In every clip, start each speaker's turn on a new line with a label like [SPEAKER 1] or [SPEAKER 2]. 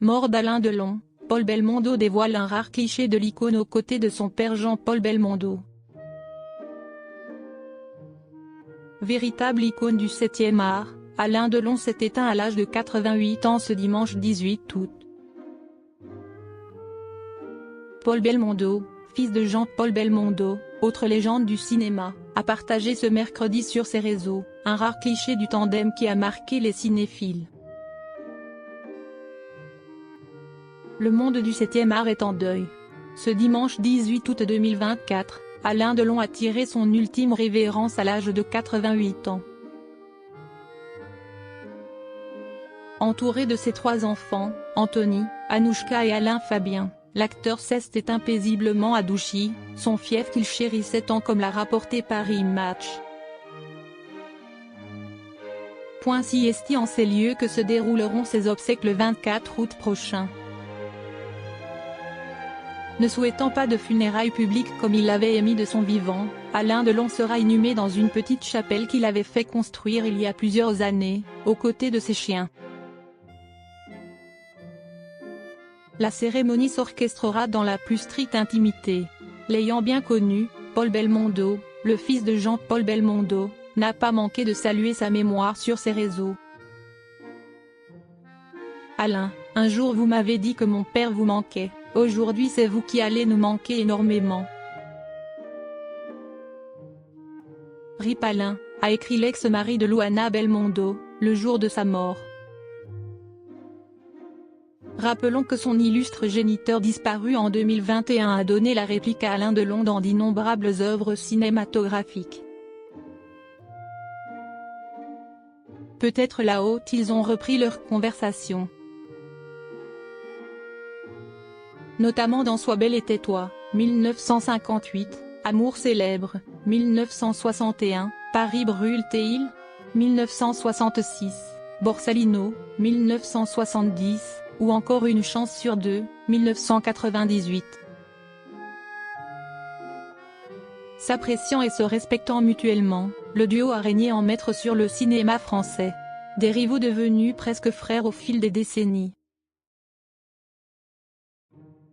[SPEAKER 1] Mort d'Alain Delon, Paul Belmondo dévoile un rare cliché de l'icône aux côtés de son père Jean-Paul Belmondo. Véritable icône du 7e art, Alain Delon s'est éteint à l'âge de 88 ans ce dimanche 18 août. Paul Belmondo, fils de Jean-Paul Belmondo, autre légende du cinéma, a partagé ce mercredi sur ses réseaux, un rare cliché du tandem qui a marqué les cinéphiles. Le monde du 7e art est en deuil. Ce dimanche 18 août 2024, Alain Delon a tiré son ultime révérence à l'âge de 88 ans. Entouré de ses 3 enfants, Anthony, Anouchka et Alain Fabien, l'acteur s'est éteint paisiblement à Douchy, son fief qu'il chérissait tant comme l'a rapporté Paris Match. C'est en ces lieux que se dérouleront ses obsèques le 24 août prochain. Ne souhaitant pas de funérailles publiques comme il l'avait émis de son vivant, Alain Delon sera inhumé dans une petite chapelle qu'il avait fait construire il y a plusieurs années, aux côtés de ses chiens. La cérémonie s'orchestrera dans la plus stricte intimité. L'ayant bien connu, Paul Belmondo, le fils de Jean-Paul Belmondo, n'a pas manqué de saluer sa mémoire sur ses réseaux. Alain, un jour vous m'avez dit que mon père vous manquait, aujourd'hui c'est vous qui allez nous manquer énormément. RIP Alain, a écrit l'ex-mari de Louana Belmondo, le jour de sa mort. Rappelons que son illustre géniteur disparu en 2021 a donné la réplique à Alain Delon dans d'innombrables œuvres cinématographiques. Peut-être là-haut ils ont repris leur conversation. Notamment dans Sois belle et tais-toi, 1958, Amour célèbre, 1961, Paris brûle-t-il, 1966, Borsalino, 1970, ou encore Une chance sur deux, 1998. S'appréciant et se respectant mutuellement, le duo a régné en maître sur le cinéma français. Des rivaux devenus presque frères au fil des décennies.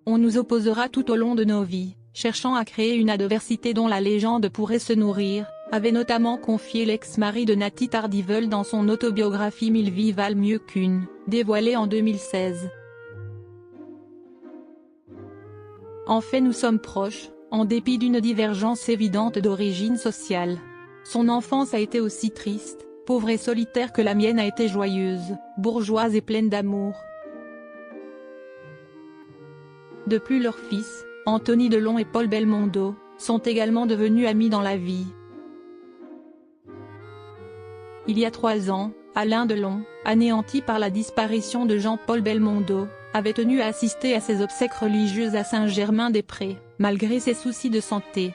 [SPEAKER 1] On nous opposera tout au long de nos vies, cherchant à créer une adversité dont la légende pourrait se nourrir, avait notamment confié l'ex-mari de Nathalie Tardivel dans son autobiographie 1000 vies valent mieux qu'une, dévoilée en 2016. En fait nous sommes proches, en dépit d'une divergence évidente d'origine sociale. Son enfance a été aussi triste, pauvre et solitaire que la mienne a été joyeuse, bourgeoise et pleine d'amour. De plus leurs fils, Anthony Delon et Paul Belmondo, sont également devenus amis dans la vie. Il y a 3 ans, Alain Delon, anéanti par la disparition de Jean-Paul Belmondo, avait tenu à assister à ses obsèques religieuses à Saint-Germain-des-Prés, malgré ses soucis de santé.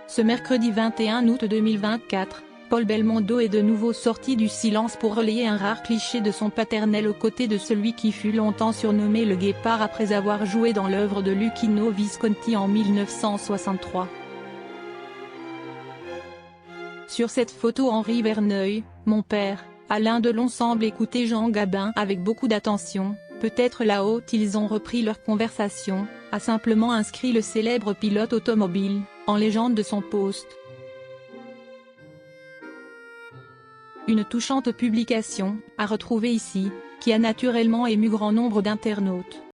[SPEAKER 1] Ce mercredi 21 août 2024, Paul Belmondo est de nouveau sorti du silence pour relayer un rare cliché de son paternel aux côtés de celui qui fut longtemps surnommé le Guépard après avoir joué dans l'œuvre de Luchino Visconti en 1963. Sur cette photo Henri Verneuil, mon père, Alain Delon semble écouter Jean Gabin avec beaucoup d'attention, peut-être là-haut ils ont repris leur conversation, a simplement inscrit le célèbre pilote automobile, en légende de son post. Une touchante publication, à retrouver ici, qui a naturellement ému grand nombre d'internautes.